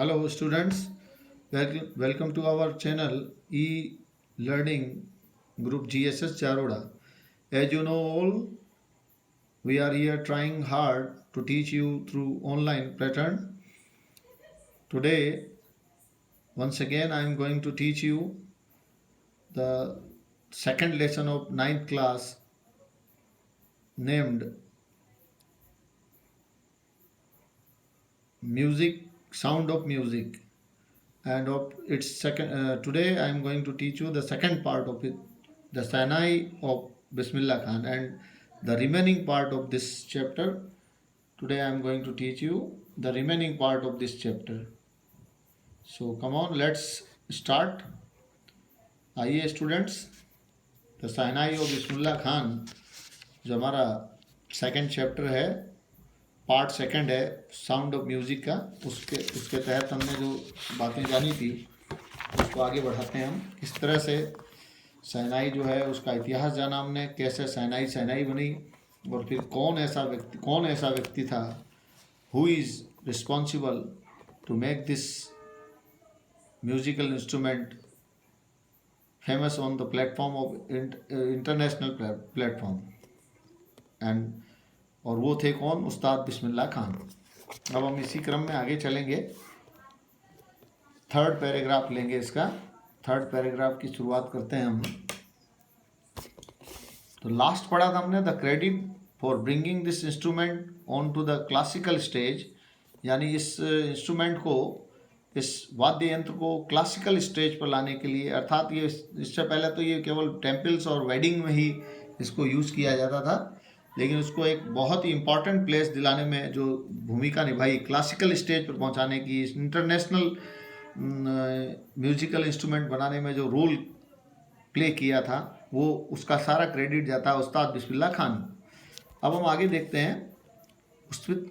Hello students, welcome to our channel e-learning group GSS Charoda. As you know all, we are here trying hard to teach you through online pattern. Today, once again, I am going to teach you the second lesson of ninth class named Music, Sound of Music. And of its second today I am going to teach you the second part of it, the Sanai of Bismillah Khan, and the remaining part of this chapter. Today I am going to teach you the remaining part of this chapter. So come on, let's start. आइए students, the Sinai of Bismillah Khan जो हमारा second chapter है, part second है sound of music का, उसके तहत हमने जो बातें जानी थी उसको आगे बढ़ाते हैं हम। किस तरह से शहनाई जो है उसका इतिहास जाना हमने, कैसे शहनाई बनी, और फिर कौन ऐसा व्यक्ति था who is responsible to make this musical instrument famous on the platform of international platform and और वो थे कौन? उस्ताद बिस्मिल्लाह खान। अब हम इसी क्रम में आगे चलेंगे, थर्ड पैराग्राफ लेंगे इसका। थर्ड पैराग्राफ की शुरुआत करते हैं हम। तो लास्ट पढ़ा था हमने the credit for bringing this instrument on to the classical stage, यानी इस इंस्ट्रूमेंट को, इस वाद्य यंत्र को क्लासिकल स्टेज पर लाने के लिए, अर्थात ये इससे पहले तो ये केवल टेम्पल्स और वेडिंग में ही इसको यूज़ किया जाता था, लेकिन उसको एक बहुत ही इम्पॉर्टेंट प्लेस दिलाने में जो भूमिका निभाई, क्लासिकल स्टेज पर पहुंचाने की, इंटरनेशनल म्यूजिकल इंस्ट्रूमेंट बनाने में जो रोल प्ले किया था, वो उसका सारा क्रेडिट जाता है उस्ताद बिस्मिल्लाह खान। अब हम आगे देखते हैं,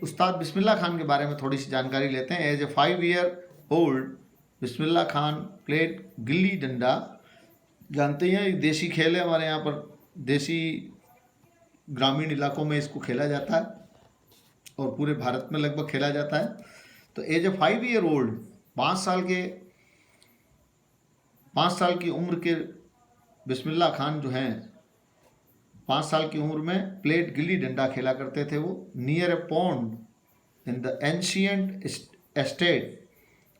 उस्ताद बिस्मिल्लाह खान के बारे में थोड़ी सी जानकारी लेते हैं। As a 5 year old Bismillah Khan played गिल्ली डंडा। जानते हैं देसी खेल है हमारे यहाँ पर, देसी ग्रामीण इलाकों में इसको खेला जाता है और पूरे भारत में लगभग खेला जाता है। तो एज ए 5 ईयर ओल्ड, 5 साल की उम्र के बिस्मिल्लाह खान जो हैं, 5 साल की उम्र में प्लेड गिल्ली डंडा खेला करते थे वो, near a pond in the ancient estate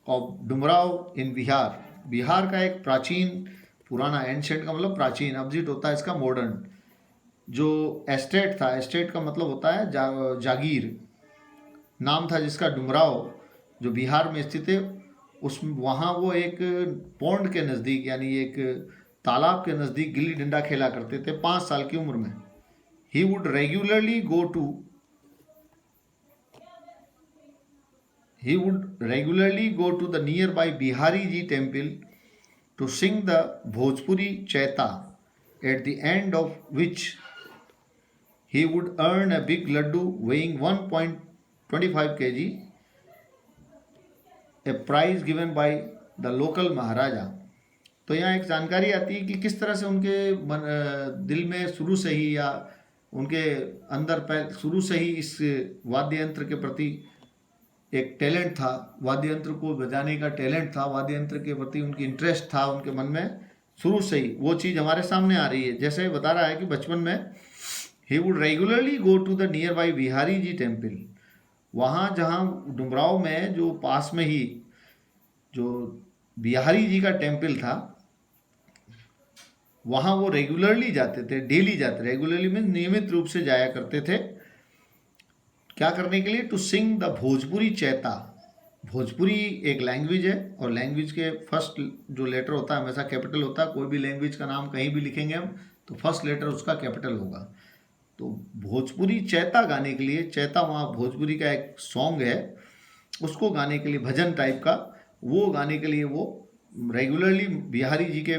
of Dumraon in Bihar. Bihar का एक प्राचीन, पुराना, एंशियंट का मतलब प्राचीन, अपोजिट होता है इसका मॉडर्न। जो एस्टेट था, एस्टेट का मतलब होता है जागीर, नाम था जिसका डुमराव, जो बिहार में स्थित है। वहाँ वो एक पौंड के नज़दीक, यानी एक तालाब के नज़दीक गिल्ली डंडा खेला करते थे 5 साल की उम्र में। He would regularly go to the nearby Bihari ji temple to sing the Bhojpuri chaita, at the end of which he would earn a big laddu weighing 1.25 kg, a prize given by the local महाराजा। तो यहाँ एक जानकारी आती है कि किस तरह से उनके दिल में शुरू से ही, या उनके अंदर शुरू से ही इस वाद्य यंत्र के प्रति एक टैलेंट था, वाद्य यंत्र को बजाने का टैलेंट था, वाद्य यंत्र के प्रति उनकी इंटरेस्ट था उनके मन में शुरू से ही। वो चीज़ हमारे सामने आ रही है, जैसे बता रहा है कि बचपन में he would regularly go to the nearby Bihari ji temple. वहाँ जहाँ डुमराव में जो पास में ही जो बिहारी जी का टेम्पल था, वहाँ वो रेगुलरली जाते थे, डेली जाते, रेगुलरली में नियमित रूप से जाया करते थे। क्या करने के लिए? To sing the Bhojpuri chaita. Bhojpuri एक लैंग्वेज है, और लैंग्वेज के फर्स्ट जो लेटर होता है हमेशा कैपिटल होता है। कोई भी लैंग्वेज का नाम कहीं भी लिखेंगे हम तो फर्स्ट लेटर उसका कैपिटल होगा। तो भोजपुरी चैता गाने के लिए, चैता वहाँ भोजपुरी का एक सॉन्ग है, उसको गाने के लिए, भजन टाइप का, वो गाने के लिए वो रेगुलरली बिहारी जी के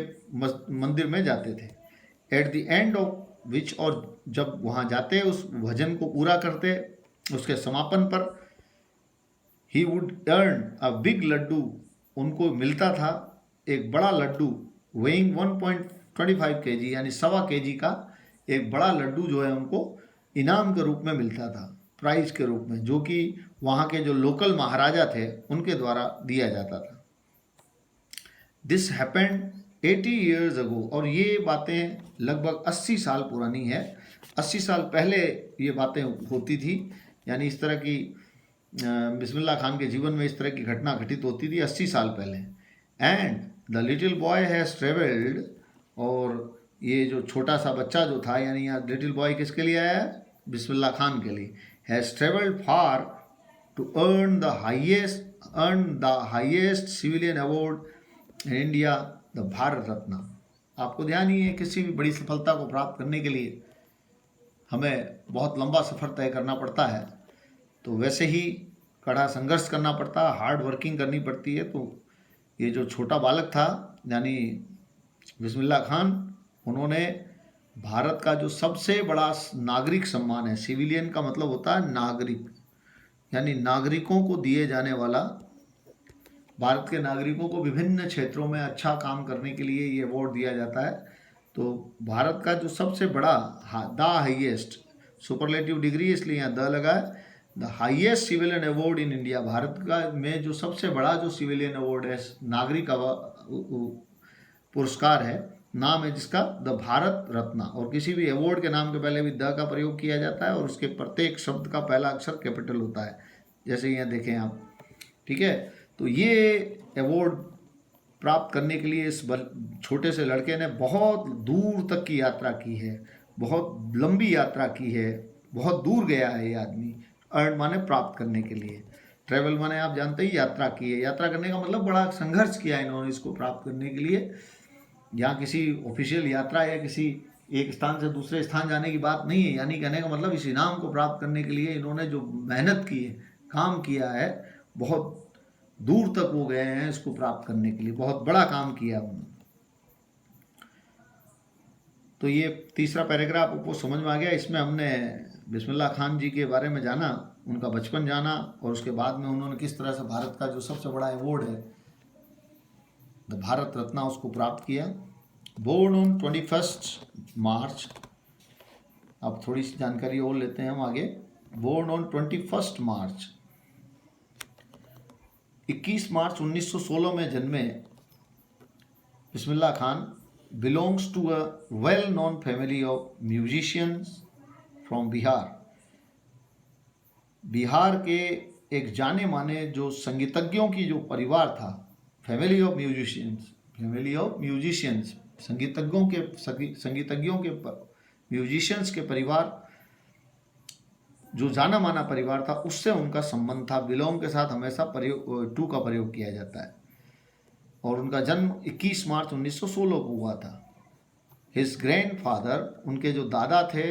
मंदिर में जाते थे। एट द एंड ऑफ विच, और जब वहाँ जाते उस भजन को पूरा करते, उसके समापन पर ही would earn a big laddu, उनको मिलता था एक बड़ा लड्डू, वेइंग 1.25 kg, यानी 1.25 kg का एक बड़ा लड्डू जो है उनको इनाम के रूप में मिलता था। प्राइज के रूप में, जो कि वहाँ के जो लोकल महाराजा थे उनके द्वारा दिया जाता था। दिस हैपेंड 80 ईयर्स अगो, और ये बातें लगभग 80 साल पुरानी है। 80 साल पहले ये बातें होती थी, यानी इस तरह की बिस्मिल्लाह खान के जीवन में इस तरह की घटना घटित होती थी 80 साल पहले। And the little boy has travelled, और ये जो छोटा सा बच्चा जो था, यानी यहाँ लिटिल बॉय किसके लिए आया है? बिस्मिल्लाह खान के लिए। Has travelled far to earn the highest civilian award in India, the Bharat Ratna. आपको ध्यान ही है, किसी भी बड़ी सफलता को प्राप्त करने के लिए हमें बहुत लंबा सफ़र तय करना पड़ता है, तो वैसे ही कड़ा संघर्ष करना पड़ता है, हार्ड वर्किंग करनी पड़ती है। तो ये जो छोटा बालक था यानी बिस्मिल्लाह खान, उन्होंने भारत का जो सबसे बड़ा नागरिक सम्मान है, सिविलियन का मतलब होता है नागरिक, यानी नागरिकों को दिए जाने वाला, भारत के नागरिकों को विभिन्न क्षेत्रों में अच्छा काम करने के लिए ये अवार्ड दिया जाता है। तो भारत का जो सबसे बड़ा, द हाईएस्ट, सुपरलेटिव डिग्री इसलिए यहाँ द लगा है, the highest civilian award in India, Bharat का में जो सबसे बड़ा जो सिविलियन अवार्ड है, नागरिक पुरस्कार है, नाम है जिसका द भारत रत्न। और किसी भी अवार्ड के नाम के पहले भी द का प्रयोग किया जाता है और उसके प्रत्येक शब्द का पहला अक्षर कैपिटल होता है, जैसे यहाँ देखें आप, ठीक है। तो ये अवार्ड प्राप्त करने के लिए इस छोटे से लड़के ने बहुत दूर तक की यात्रा की है, बहुत लंबी यात्रा की है, बहुत दूर गया है ये आदमी। अर्न माने प्राप्त करने के लिए, ट्रैवल माने आप जानते ही यात्रा की है, यात्रा करने का मतलब बड़ा संघर्ष किया है इन्होंने इसको प्राप्त करने के लिए। यहाँ किसी ऑफिशियल यात्रा या किसी एक स्थान से दूसरे स्थान जाने की बात नहीं है, यानी कहने का मतलब इस इनाम को प्राप्त करने के लिए इन्होंने जो मेहनत की है, काम किया है, बहुत दूर तक वो गए हैं इसको प्राप्त करने के लिए, बहुत बड़ा काम किया उन्होंने। तो ये तीसरा पैराग्राफ आपको समझ में आ गया। इसमें हमने बिस्मिल्लाह खान जी के बारे में जाना, उनका बचपन जाना, और उसके बाद में उन्होंने किस तरह से भारत का जो सबसे बड़ा अवार्ड है द भारत रत्न उसको प्राप्त किया। बोर्न ऑन 21 मार्च, अब थोड़ी सी जानकारी और लेते हैं हम आगे। बोर्न ऑन 21 मार्च, 21 मार्च 1916 में जन्मे Bismillah Khan belongs to a well-known family of musicians from Bihar. Bihar के एक जाने माने जो संगीतज्ञों की जो परिवार था, फैमिली ऑफ म्यूजिशियंस, संगीतज्ञों के म्यूजिशियंस के परिवार, जो जाना माना परिवार था, उससे उनका संबंध था। बिलोंग के साथ हमेशा प्रयोग टू का प्रयोग किया जाता है। और उनका जन्म 21 मार्च 1916 को हुआ था। हिज ग्रैंडफादर, उनके जो दादा थे,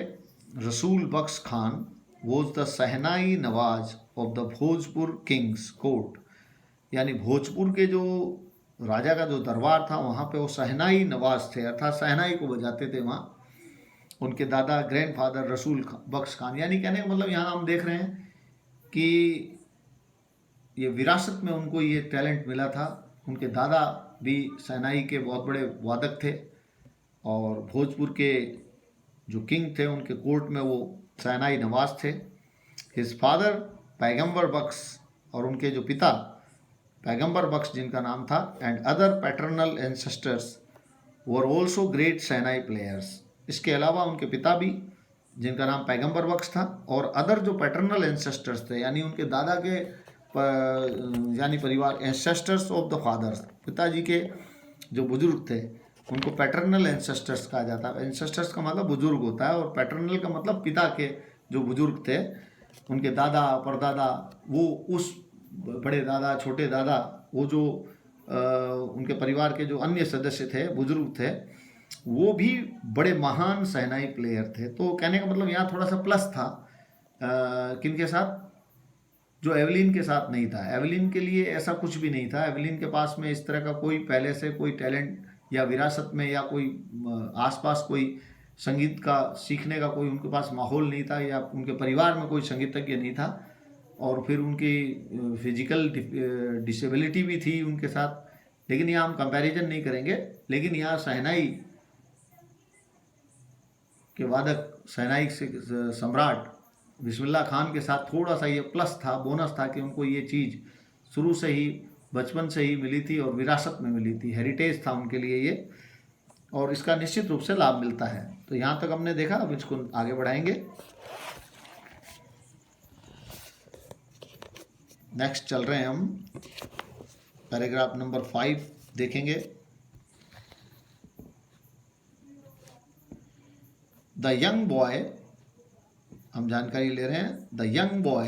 Rasool Bakhsh Khan, was the shehnai nawab of the Bhojpur king's court, यानी भोजपुर के जो राजा का जो दरबार था वहाँ पे वो सहनाई नवाज थे, अर्थात सहनाई को बजाते थे वहाँ। उनके दादा ग्रैंडफादर रसूल बख्श खान, यानी कहने का मतलब यहाँ हम देख रहे हैं कि ये विरासत में उनको ये टैलेंट मिला था। उनके दादा भी सहनाई के बहुत बड़े वादक थे और भोजपुर के जो किंग थे उनके कोर्ट में वो सहनाई नवाज थे। हिज फादर पैगंबर बख्श, और उनके जो पिता पैगंबर बख्श जिनका नाम था, and other paternal ancestors were also great shehnai players. इसके अलावा उनके पिता भी, जिनका नाम पैगंबर बख्श था, और अदर जो पैटर्नल एंसेस्टर्स थे, यानी उनके दादा के यानी परिवार, एंसेस्टर्स ऑफ द फादर्स, पिताजी के जो बुजुर्ग थे उनको पैटर्नल एंसेस्टर्स कहा जाता है। एंसेस्टर्स का मतलब बुजुर्ग होता है, और पैटर्नल का मतलब पिता के जो बुजुर्ग थे, उनके दादा परदादा, वो उस बड़े दादा छोटे दादा, वो जो उनके परिवार के जो अन्य सदस्य थे, बुजुर्ग थे, वो भी बड़े महान सहनाई प्लेयर थे। तो कहने का मतलब यहाँ थोड़ा सा प्लस था किनके साथ, जो एवलिन के साथ नहीं था। एवलिन के लिए ऐसा कुछ भी नहीं था, एवलिन के पास में इस तरह का कोई पहले से कोई टैलेंट या विरासत में या कोई आसपास कोई संगीत का सीखने का कोई उनके पास माहौल नहीं था, या उनके परिवार में कोई संगीतज्ञ नहीं था, और फिर उनकी फिजिकल डिसेबिलिटी भी थी उनके साथ। लेकिन यहाँ हम कंपैरिजन नहीं करेंगे। लेकिन यहाँ सहनाई के वादक, सहनाई से सम्राट बिस्मिल्लाह खान के साथ थोड़ा सा ये प्लस था, बोनस था कि उनको ये चीज़ शुरू से ही, बचपन से ही मिली थी और विरासत में मिली थी, हेरिटेज था उनके लिए ये, और इसका निश्चित रूप से लाभ मिलता है। तो यहाँ तक हमने देखा, अब इसको आगे बढ़ाएंगे। नेक्स्ट चल रहे हैं हम, पैराग्राफ नंबर 5 देखेंगे। द यंग बॉय, हम जानकारी ले रहे हैं, the young boy,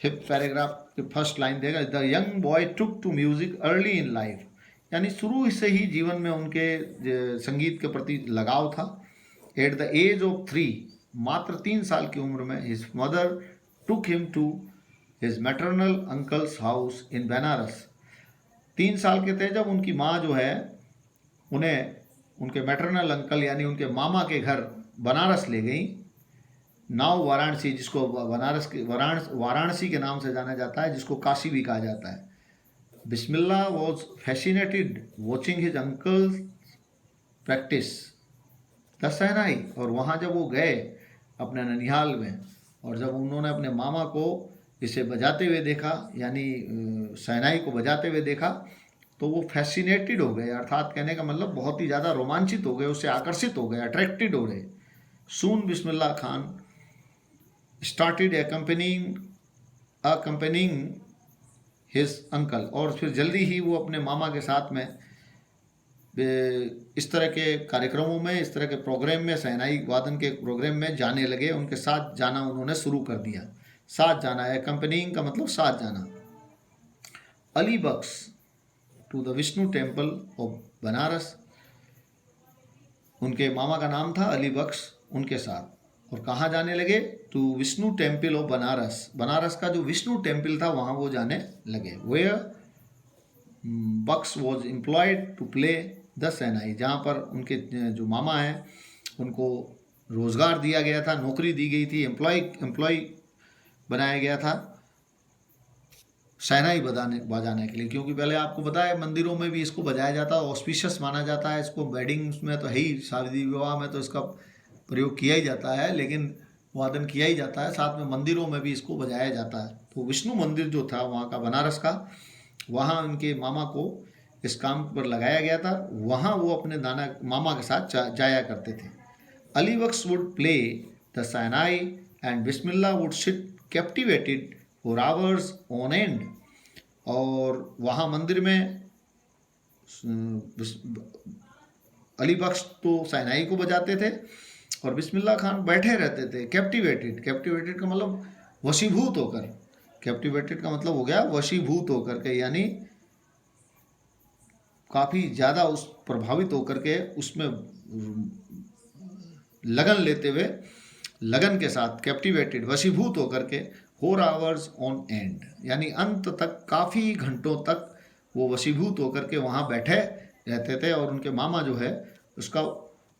5th paragraph की फर्स्ट लाइन देगा, the young boy took to music early in life, यानी शुरू से ही जीवन में उनके संगीत के प्रति लगाव था। एट द एज ऑफ 3, मात्र 3 साल की उम्र में, his mother took him to his maternal uncle's house in Banaras. 3 साल के थे जब उनकी माँ जो है उन्हें उनके मैटरनल अंकल यानी उनके मामा के घर बनारस ले गई। नाव वाराणसी, जिसको वाराणसी के नाम से जाना जाता है, जिसको काशी भी कहा जाता है। Bismillah was fascinated watching his uncle practise the shehnai, और वहाँ जब वो गए अपने ननिहाल में, और जब उन्होंने अपने मामा को इसे बजाते हुए देखा, यानी शहनाई को बजाते हुए देखा, तो वो फैसिनेटेड हो गए, अर्थात कहने का मतलब बहुत ही ज़्यादा रोमांचित हो गए, उससे आकर्षित हो गए, अट्रैक्टेड हो गए। Soon Bismillah Khan started accompanying his uncle, और फिर जल्दी ही वो अपने मामा के साथ में इस तरह के कार्यक्रमों में, इस तरह के प्रोग्राम में, शहनाई वादन के प्रोग्राम में जाने लगे। उनके साथ जाना उन्होंने शुरू कर दिया। साथ जाना है, accompanying का मतलब साथ जाना। Ali Bakhsh to the Vishnu temple of Banaras, उनके मामा का नाम था अली बख्श, उनके साथ। और कहाँ जाने लगे? To Vishnu temple of Banaras, Banaras का जो विष्णु टेम्पल था वहाँ वो जाने लगे। Where Bakhsh was employed to play the shehnai, जहाँ पर उनके जो मामा हैं उनको रोज़गार दिया गया था, नौकरी दी गई थी, एम्प्लॉय बनाया गया था शहनाई बजाने के लिए। क्योंकि पहले आपको पता है मंदिरों में भी इसको बजाया जाता है, ऑस्पिशियस माना जाता है इसको। वेडिंग्स में तो है ही, शादी विवाह में तो इसका प्रयोग किया ही जाता है, लेकिन वादन किया ही जाता है, साथ में मंदिरों में भी इसको बजाया जाता है। तो विष्णु मंदिर जो था वहाँ का, बनारस का, वहाँ उनके मामा को इस काम पर लगाया गया था। वहाँ वो अपने मामा के साथ जाया करते थे। Ali Bakhsh would play the shehnai and Bismillah would sit captivated for hours on end, और वहाँ मंदिर में अली बख्श तो शहनाई को बजाते थे और बिस्मिल्लाह खान बैठे रहते थे। कैप्टिवेटेड का मतलब वशीभूत होकर, कैप्टिवेटेड का मतलब हो गया वशीभूत होकर के, यानी काफ़ी ज़्यादा उस प्रभावित होकर के, उसमें लगन लेते हुए, लगन के साथ, कैप्टिवेटेड वशीभूत होकर के, 4 आवर्स ऑन एंड, यानी अंत तक, काफ़ी घंटों तक वो वशीभूत होकर के वहाँ बैठे रहते थे और उनके मामा जो है उसका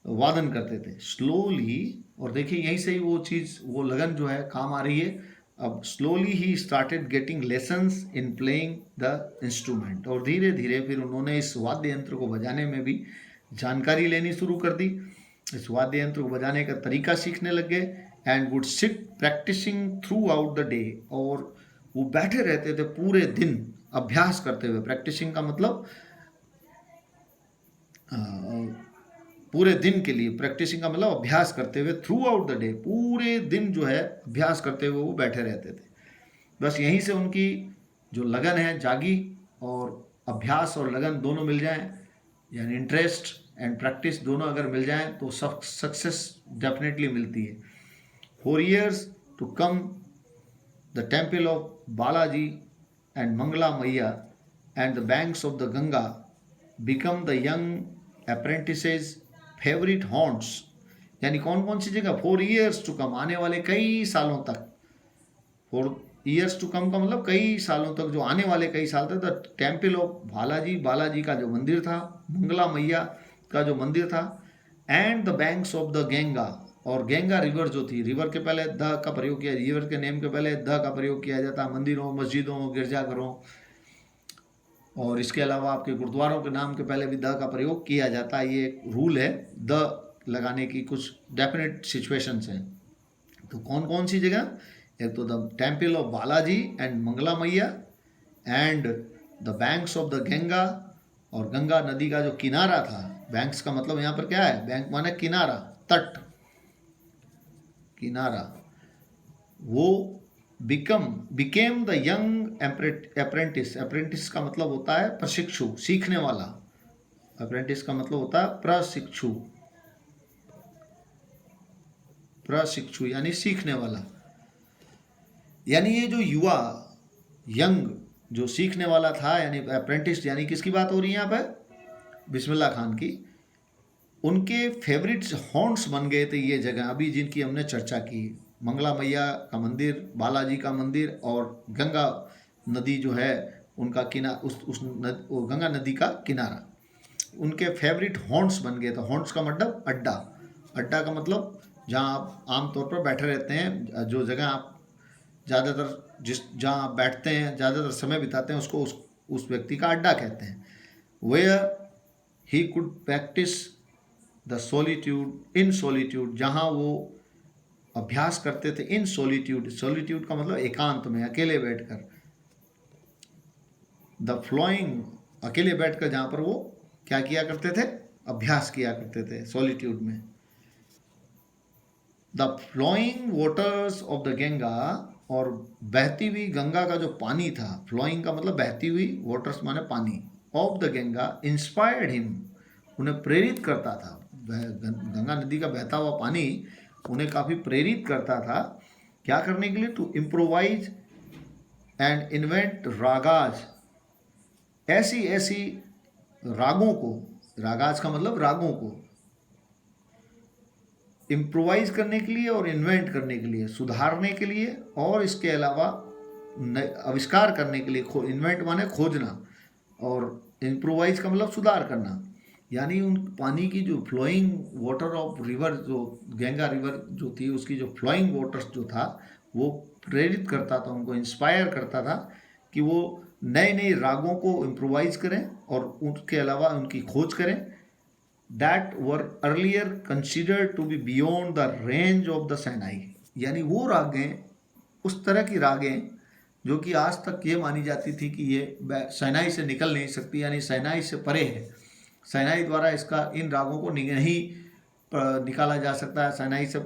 वादन करते थे स्लोली। और देखिए यहीं से ही वो चीज़, वो लगन जो है काम आ रही है। अब slowly he started getting lessons in playing the instrument, और धीरे धीरे फिर उन्होंने इस वाद्य यंत्र को बजाने में भी जानकारी लेनी शुरू कर दी। इस वाद्य यंत्र को बजाने का तरीका सीखने लग गए। And would sit practising throughout the day, और वो बैठे रहते थे पूरे दिन अभ्यास करते हुए। प्रैक्टिसिंग का मतलब पूरे दिन के लिए, प्रैक्टिसिंग का मतलब अभ्यास करते हुए, थ्रू आउट द डे, पूरे दिन जो है अभ्यास करते हुए वो बैठे रहते थे। बस यहीं से उनकी जो लगन है जागी, और अभ्यास और लगन दोनों मिल जाएं, यानी इंटरेस्ट एंड प्रैक्टिस दोनों अगर मिल जाएं तो सक्सेस डेफिनेटली मिलती है। 4 years to come, the temple of Balaji and Mangala Maiya and the banks of the Ganga become the young apprentices' favorite haunts. यानी कौन कौन सी जगह? 4 years to come, आने वाले कई सालों तक। 4 years to come का मतलब कई सालों तक, जो आने वाले कई साल तक। द टेम्पल ऑफ बालाजी का जो मंदिर था, मंगला मैया का जो मंदिर था, and the banks of the Ganga, और गंगा रिवर जो थी, रिवर के पहले द का प्रयोग किया, रिवर के नेम के पहले द का प्रयोग किया जाता है मंदिरों, मस्जिदों, गिरजाघरों, और इसके अलावा आपके गुरुद्वारों के नाम के पहले भी द का प्रयोग किया जाता है। ये एक रूल है द लगाने की, कुछ डेफिनेट सिचुएशंस हैं। तो कौन कौन सी जगह? एक तो the temple of Balaji and Mangala Maiya and the banks of the Ganga, और गंगा नदी का जो किनारा था, बैंक्स का मतलब यहाँ पर क्या है? बैंक माने किनारा, तट, किनारा, वो became the young apprentice. Apprentice का मतलब होता है प्रशिक्षु, सीखने वाला। अप्रेंटिस का मतलब होता है प्रशिक्षु, प्रशिक्षु यानी सीखने वाला। यानी ये जो युवा, यंग, जो सीखने वाला था, यानी अप्रेंटिस, यानी किसकी बात हो रही है यहाँ पे? बिस्मिल्लाह खान की। उनके फेवरेट हॉन्ट्स बन गए थे ये जगह अभी जिनकी हमने चर्चा की, मंगला मैया का मंदिर, बालाजी का मंदिर, और गंगा नदी जो है उनका वो गंगा नदी का किनारा उनके फेवरेट हॉन्ट्स बन गए थे। हॉन्ट्स का मतलब अड्डा। अड्डा का मतलब जहाँ आप आमतौर पर बैठे रहते हैं, जो जगह आप ज़्यादातर जहाँ आप बैठते हैं, ज़्यादातर समय बिताते हैं, उसको उस व्यक्ति का अड्डा कहते हैं। Where he could practise the solitude, in solitude, जहाँ वो अभ्यास करते थे। इन सॉलिट्यूड, सॉलिट्यूड का मतलब एकांत में, अकेले बैठकर। द फ्लोइंग, अकेले बैठकर जहाँ पर वो क्या किया करते थे? अभ्यास किया करते थे सॉलिट्यूड में। The flowing waters of the Ganga, और बहती हुई गंगा का जो पानी था, फ्लोइंग का मतलब बहती हुई, वाटर्स माने पानी, of the Ganga inspired him, उन्हें प्रेरित करता था। गंगा नदी का बहता हुआ पानी उन्हें काफ़ी प्रेरित करता था। क्या करने के लिए? To improvise and invent ragas, ऐसी ऐसी रागों को, रागाज का मतलब रागों को, इम्प्रोवाइज करने के लिए और इन्वेंट करने के लिए, सुधारने के लिए, और इसके अलावा आविष्कार करने के लिए। इन्वेंट माने खोजना, और इम्प्रोवाइज का मतलब सुधार करना। यानी उन पानी की जो फ्लोइंग वाटर ऑफ रिवर, जो गंगा रिवर जो थी, उसकी जो फ्लोइंग वाटर्स जो था, वो प्रेरित करता था, उनको इंस्पायर करता था कि वो नए नए रागों को इम्प्रोवाइज करें और उसके अलावा उनकी खोज करें। That were earlier considered to be beyond the range of the shehnai, यानी वो रागें, उस तरह की रागें जो कि आज तक ये मानी जाती थी कि ये सैनाई से निकल नहीं सकती, यानी सैनाई से परे है। सैनाई द्वारा इन रागों को नहीं निकाला जा सकता है, सैनाई से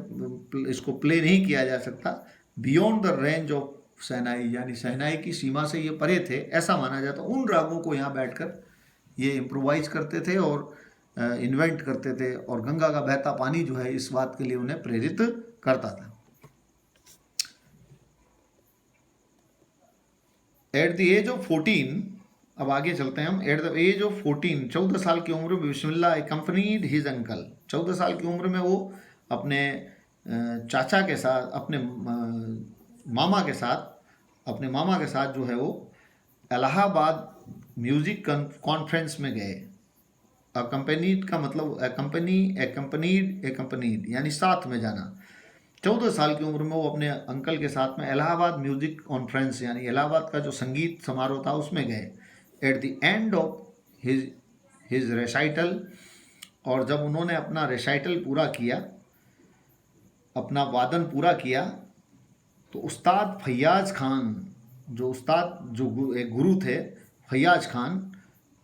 इसको प्ले नहीं किया जा सकता। बियॉन्ड द रेंज ऑफ सैनाई, यानी सैनाई की सीमा से ये परे थे, ऐसा माना जाता। उन रागों को यहाँ बैठकर ये इम्प्रोवाइज करते थे और इन्वेंट करते थे, और गंगा का बहता पानी जो है इस बात के लिए उन्हें प्रेरित करता था। एट द एज ऑफ 14, अब आगे चलते हैं हम। एट द एज ऑफ 14, 14 साल की उम्र में बिस्मिल्लाह अकम्पनीड हिज अंकल, 14 साल की उम्र में वो अपने चाचा के साथ, अपने मामा के साथ, जो है वो इलाहाबाद म्यूजिक कॉन्फ्रेंस में गए। अकम्पनीड का मतलब एकम्पनीड यानी साथ में जाना। 14 साल की उम्र में वो अपने अंकल के साथ में इलाहाबाद म्यूजिक कॉन्फ्रेंस, यानी इलाहाबाद का जो संगीत समारोह था, उसमें गए। At the end of his recital, और जब उन्होंने अपना रेसाइटल पूरा किया, अपना वादन पूरा किया, तो उस्ताद फैयाज खान, जो एक गुरु थे, Faiyaz Khan,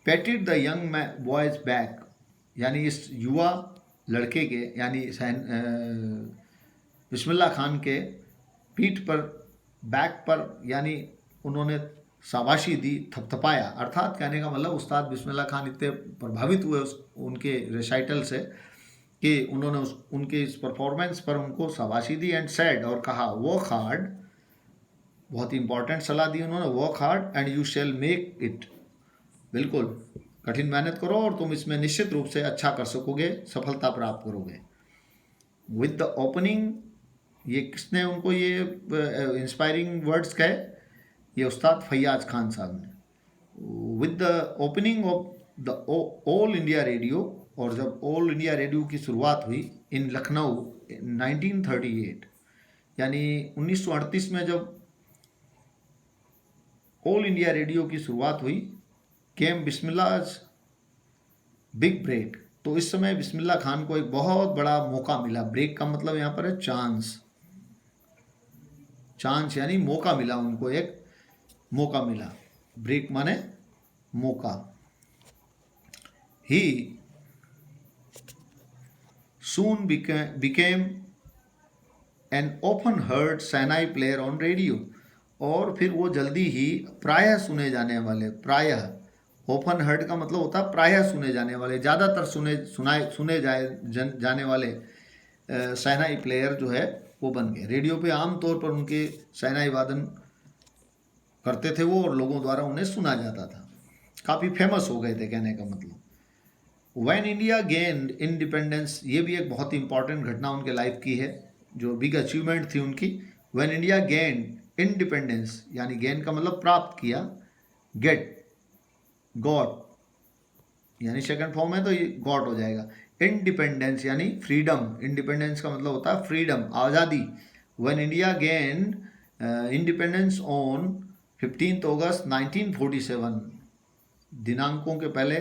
patted the young boy's back, यानी इस युवा लड़के के, यानी बिस्मिल्लाह खान के पीठ पर, बैक पर, यानी उन्होंने शाबाशी दी, थपथपाया। अर्थात कहने का मतलब उस्ताद बिस्मिल्लाह खान इतने प्रभावित हुए उनके रेसाइटल से कि उन्होंने उनके इस परफॉर्मेंस पर उनको शाबाशी दी। एंड सेड, और कहा, वर्क हार्ड, बहुत ही इंपॉर्टेंट सलाह दी उन्होंने, work hard and you shall make it, बिल्कुल कठिन मेहनत करो और तुम इसमें निश्चित रूप से अच्छा कर सकोगे, सफलता प्राप्त करोगे। विद द ओपनिंग, ये किसने उनको ये इंस्पायरिंग वर्ड्स कहे? ये उस्ताद फैयाज खान साहब ने। With the opening of the all India radio, और जब ऑल इंडिया रेडियो की शुरुआत हुई इन लखनऊ 1938, यानी 1938 में जब ऑल इंडिया रेडियो की शुरुआत हुई, केम बिस्मिल्लाह's बिग ब्रेक, तो इस समय बिस्मिल्लाह खान को एक बहुत बड़ा मौका मिला। ब्रेक का मतलब यहाँ पर है चांस, चांस यानी मौका मिला उनको, एक मौका मिला। ब्रेक माने मौका। ही soon became an often heard Sainai player on radio। और फिर वो जल्दी ही प्रायः सुने जाने वाले, प्रायः ओपन हर्ड का मतलब होता है प्रायः सुने जाने वाले, ज़्यादातर सुने जाने वाले शहनाई प्लेयर जो है वो बन गए। रेडियो पे आमतौर पर उनके शहनाई वादन करते थे वो, और लोगों द्वारा उन्हें सुना जाता था। काफ़ी फेमस हो गए थे कहने का मतलब। व्हेन इंडिया गेन्ड इंडिपेंडेंस, ये भी एक बहुत ही इंपॉर्टेंट घटना उनके लाइफ की है, जो बिग अचीवमेंट थी उनकी। व्हेन इंडिया गेन्ड इंडिपेंडेंस, यानी गेन का मतलब प्राप्त किया, गेट गॉट यानी सेकंड फॉर्म है तो ये गॉट हो जाएगा। इंडिपेंडेंस यानी फ्रीडम, इंडिपेंडेंस का मतलब होता है फ्रीडम, आज़ादी। When India gained independence on 15 August 1947, दिनांकों के पहले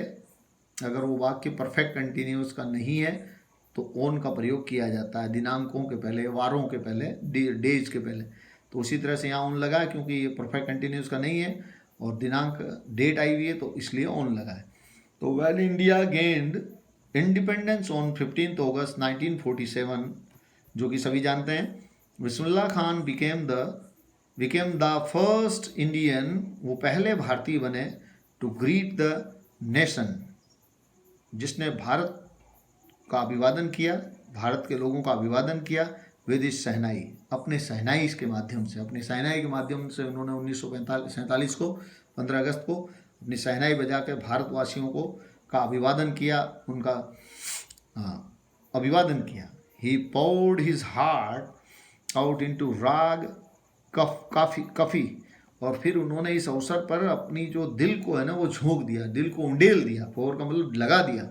अगर वो वाक्य परफेक्ट कंटिन्यूस का नहीं है तो ओन का प्रयोग किया जाता है, दिनांकों के पहले, वारों के पहले, डेज के पहले। तो उसी तरह से यहाँ ऑन लगा है, क्योंकि ये परफेक्ट कंटिन्यूस का नहीं है और दिनांक डेट आई हुई है तो इसलिए ऑन लगा है। तो when India gained independence on 15 August 1947, जो कि सभी जानते हैं, Bismillah Khan became the first Indian, वो पहले भारतीय बने, टू ग्रीट द नेशन, जिसने भारत का अभिवादन किया, भारत के लोगों का अभिवादन किया, विद इस शहनाई, अपने शहनाई के माध्यम से, अपनी शहनाई के माध्यम से उन्होंने 1947 को 15 अगस्त को अपनी शहनाई बजा के भारतवासियों को का अभिवादन किया, उनका अभिवादन किया। ही poured his heart out into राग कफी, और फिर उन्होंने इस अवसर पर अपनी जो दिल को है ना वो झोंक दिया, दिल को उंडेल दिया, पोर का मतलब लगा दिया,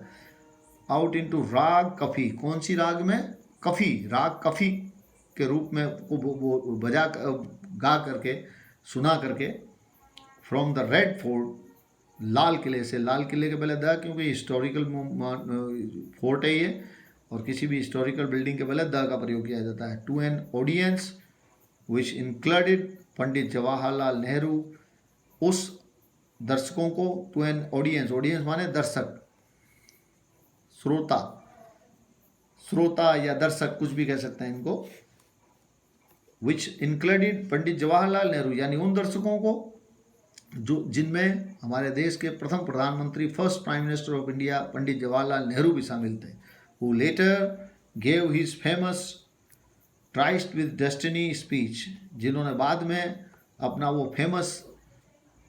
आउट इनटू राग कफी। कौन सी राग में? कफी, राग कफी के रूप में वो बजा गा करके, सुना करके, फ्रॉम द रेड फोर्ट, लाल किले से, लाल किले के पहले द, क्योंकि हिस्टोरिकल फोर्ट है ये, और किसी भी हिस्टोरिकल बिल्डिंग के पहले द का प्रयोग किया जाता है। To an audience which included Pandit Jawaharlal Nehru, उस दर्शकों को, टू एन ऑडियंस, ऑडियंस माने दर्शक, श्रोता या दर्शक कुछ भी कह सकते हैं इनको, विच इंक्लूडेड पंडित जवाहरलाल नेहरू, यानी उन दर्शकों को जो जिनमें हमारे देश के प्रथम प्रधानमंत्री, first prime minister of India Pandit Jawaharlal Nehru भी शामिल थे। Who later gave his famous tryst with destiny speech, जिन्होंने बाद में अपना वो फेमस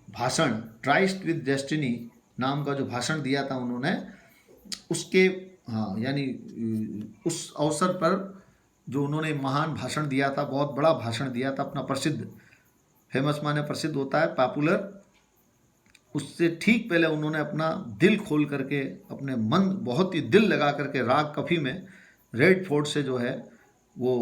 भाषण, ट्राइस्ट विद डेस्टिनी नाम का जो भाषण दिया था उन्होंने, उसके यानी उस अवसर पर जो उन्होंने महान भाषण दिया था, बहुत बड़ा भाषण दिया था अपना, प्रसिद्ध, फेमस माने प्रसिद्ध होता है, पॉपुलर, उससे ठीक पहले उन्होंने अपना दिल खोल करके, अपने मन, बहुत ही दिल लगा करके राग कफी में रेड फोर्ट से जो है वो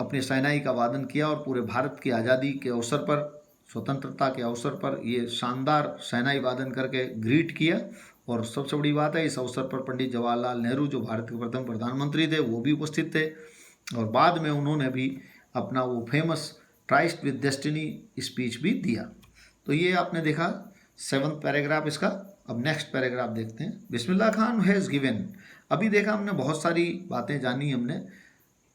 अपनी शहनाई का वादन किया, और पूरे भारत की आज़ादी के अवसर पर, स्वतंत्रता के अवसर पर ये शानदार शहनाई वादन करके ग्रीट किया। और सबसे बड़ी बात है, इस अवसर पर पंडित जवाहरलाल नेहरू, जो भारत के प्रथम प्रधानमंत्री थे, वो भी उपस्थित थे, और बाद में उन्होंने भी अपना वो famous tryst with destiny speech भी दिया। तो ये आपने देखा 7th पैराग्राफ इसका। अब नेक्स्ट पैराग्राफ देखते हैं। बिस्मिल्लाह खान हैज़ गिवन, अभी देखा हमने बहुत सारी बातें जानी, हमने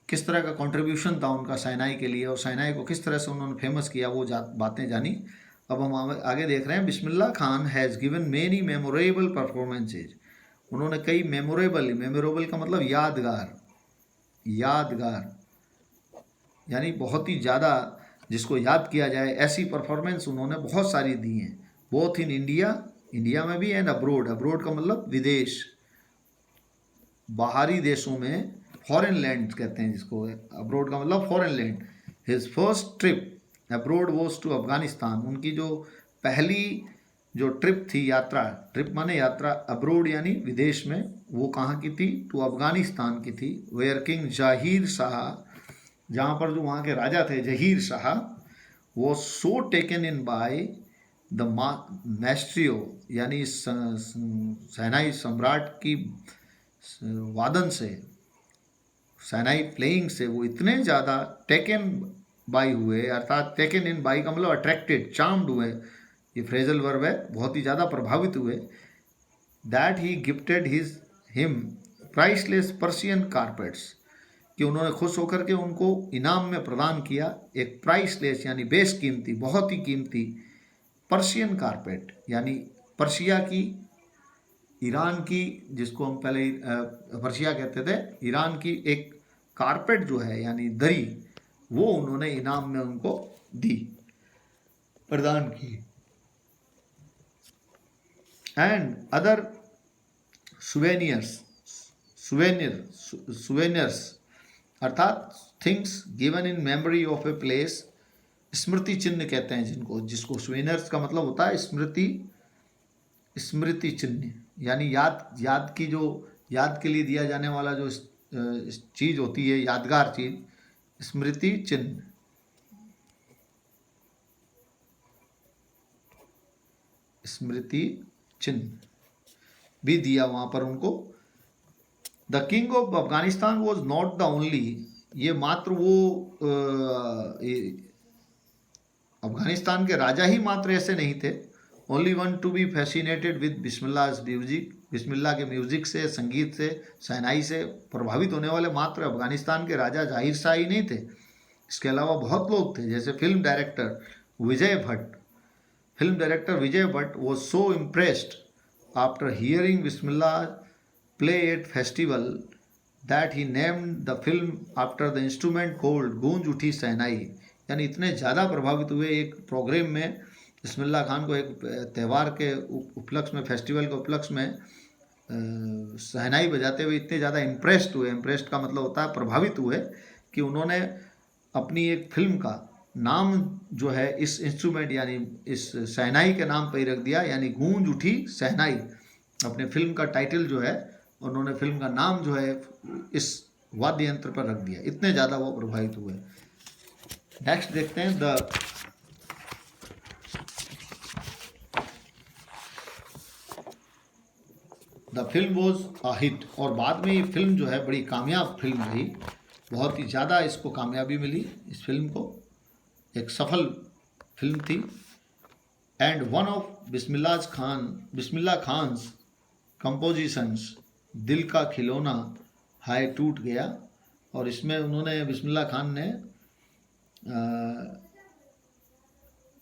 किस तरह का कंट्रीब्यूशन था उनका शहनाई के लिए, और शहनाई को किस तरह से उन्होंने फेमस किया, वो बातें जानी। अब हम आगे देख रहे हैं। Bismillah Khan has given many memorable performances, उन्होंने कई मेमोरेबल का मतलब यादगार यानी बहुत ही ज़्यादा जिसको याद किया जाए, ऐसी परफॉर्मेंस उन्होंने बहुत सारी दी हैं, बोथ इन इंडिया में भी, एंड अब्रोड का मतलब विदेश, बाहरी देशों में, फॉरेन लैंड कहते हैं जिसको, अब्रोड का मतलब foreign land. His first trip abroad was to Afghanistan, उनकी जो पहली जो ट्रिप थी, यात्रा, ट्रिप माने यात्रा, अब्रोड यानी विदेश में, वो कहाँ की थी? टू अफगानिस्तान की थी। वेयर किंग जहीर शाह, जहाँ पर जो वहाँ के राजा थे जहीर शाह, वो so taken in by the maestro, यानी शहनाई सम्राट की वादन से, सैनाई प्लेइंग से वो इतने ज़्यादा टेकन बाई हुए, अर्थात टेकन इन बाई का मतलब अट्रैक्टेड, चार्म्ड हुए, ये फ्रेजल वर्ब है, बहुत ही ज़्यादा प्रभावित हुए, that he gifted him priceless Persian carpets, कि उन्होंने खुश होकर के उनको इनाम में प्रदान किया एक प्राइसलेस यानी बेशकीमती, बहुत ही कीमती पर्शियन कारपेट, यानी पर्शिया की, ईरान की, जिसको हम पहले पर्शिया कहते थे, ईरान की एक कारपेट जो है यानी दरी, वो उन्होंने इनाम में उनको दी, प्रदान की। एंड अदर सुवेनियर्स, सुवेनियर्स अर्थात things given in memory of a place, स्मृति चिन्ह कहते हैं जिनको, जिसको सुवेनियर्स का मतलब होता है स्मृति, स्मृति चिन्ह यानी याद की, जो याद के लिए दिया जाने वाला जो चीज होती है, यादगार चीज, स्मृति चिन्ह। स्मृति चिन्ह भी दिया वहां पर उनको। The king of Afghanistan was not the only, ये मात्र वो अफगानिस्तान के राजा ही मात्र ऐसे नहीं थे, only one to be fascinated with Bismillah music, Bismillah के म्यूजिक से, संगीत से, शहनाई से प्रभावित होने वाले मात्र अफगानिस्तान के राजा जाहिर शाह ही नहीं थे, इसके अलावा बहुत लोग थे, जैसे film director Vijay Bhatt. Film director Vijay Bhatt was so impressed after hearing Bismillah play at festival that he named the film after the instrument called गूंज उठी शहनाई, यानी इतने ज़्यादा प्रभावित हुए एक प्रोग्राम में, बिस्मिल्लाह खान को एक त्यौहार के उपलक्ष्य में, फेस्टिवल के उपलक्ष्य में शहनाई बजाते हुए इतने ज़्यादा इम्प्रेस्ड हुए, इम्प्रेस्ड का मतलब होता है प्रभावित हुए, कि उन्होंने अपनी एक फिल्म का नाम जो है इस इंस्ट्रूमेंट यानी इस शहनाई के नाम पर ही रख दिया, यानी गूंज उठी शहनाई, अपने फिल्म का टाइटल जो है, उन्होंने फिल्म का नाम जो है इस वाद्य यंत्र पर रख दिया, इतने ज़्यादा वो प्रभावित हुए। नेक्स्ट देखते हैं, the film was a hit, और बाद में ये फिल्म जो है बड़ी कामयाब फिल्म रही, बहुत ही ज़्यादा इसको कामयाबी मिली, इस फिल्म को एक सफल फिल्म थी। And one of Bismillah Khan's compositions, Dil Ka खिलौना हाय टूट गया, और इसमें उन्होंने, बिस्मिल्लाह खान ने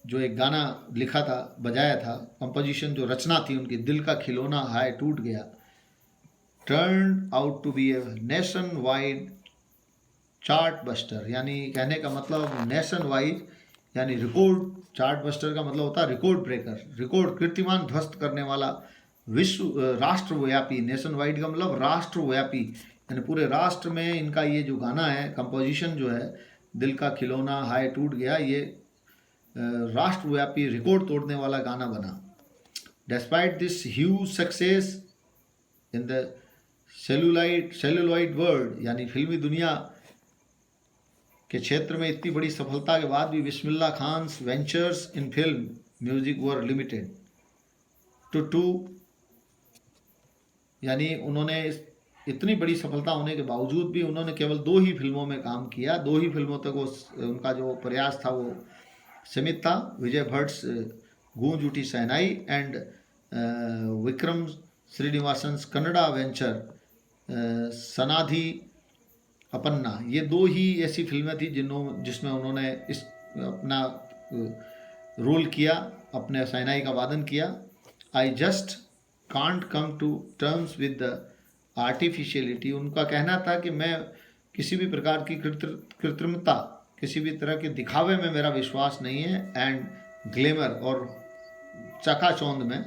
जो एक गाना लिखा था, बजाया था, कंपोजिशन जो रचना थी उनकी, दिल का खिलौना Haye Toot Gaya, turn out to be a nationwide chartbuster, यानी कहने का मतलब नेशन वाइड यानी रिकॉर्ड, चार्ट बस्टर का मतलब होता है रिकॉर्ड ब्रेकर, रिकॉर्ड कीर्तिमान ध्वस्त करने वाला, विश्व राष्ट्रव्यापी, नेशन वाइड का मतलब राष्ट्रव्यापी, यानी पूरे राष्ट्र में इनका ये जो गाना है, कंपोजिशन जो है दिल का खिलौना हाय टूट गया, ये राष्ट्रव्यापी रिकॉर्ड तोड़ने वाला गाना बना। Despite this huge success in the celluloid world, यानी फिल्मी दुनिया के क्षेत्र में इतनी बड़ी सफलता के बाद भी Bismillah Khan's ventures in film music were limited to, यानी उन्होंने इतनी बड़ी सफलता होने के बावजूद भी उन्होंने केवल 2 ही फिल्मों में काम किया, 2 ही फिल्मों तक वो, उनका जो प्रयास था वो सीमित था। विजय भट्ट गूंज उठी शहनाई एंड विक्रम श्रीनिवासन कन्नड़ा वेंचर सनाधि अपन्ना, ये 2 ही ऐसी फिल्में थी जिसमें उन्होंने इस अपना रोल किया, अपने शहनाई का वादन किया। I just can't come to terms with the artificiality, उनका कहना था कि मैं किसी भी प्रकार की कृत्रिमता, किसी भी तरह के दिखावे में मेरा विश्वास नहीं है, एंड ग्लैमर और चकाचौंध में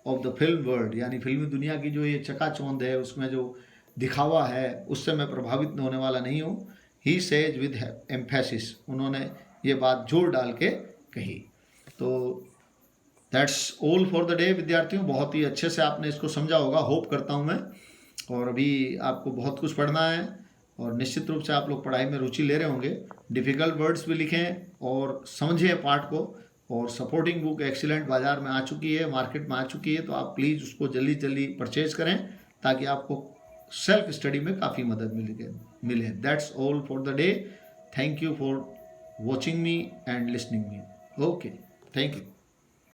ऑफ द फिल्म वर्ल्ड, यानी फिल्मी दुनिया की जो ये चकाचौंध है, उसमें जो दिखावा है, उससे मैं प्रभावित होने वाला नहीं हूँ। ही सेज विद एम्फेसिस, उन्होंने ये बात जोर डाल के कही। तो that's all for the day विद्यार्थियों, बहुत ही अच्छे से आपने इसको समझा होगा, होप करता हूँ मैं। और अभी आपको बहुत कुछ पढ़ना है और निश्चित रूप से आप लोग पढ़ाई में रुचि ले रहे होंगे। डिफ़िकल्ट वर्ड्स भी लिखें और समझें पाठ को। और सपोर्टिंग बुक एक्सीलेंट बाज़ार में आ चुकी है, मार्केट में आ चुकी है, तो आप प्लीज़ उसको जल्दी जल्दी परचेज करें ताकि आपको सेल्फ स्टडी में काफ़ी मदद मिले. That's all for the day. Thank you for watching me and listening me. Okay, thank you.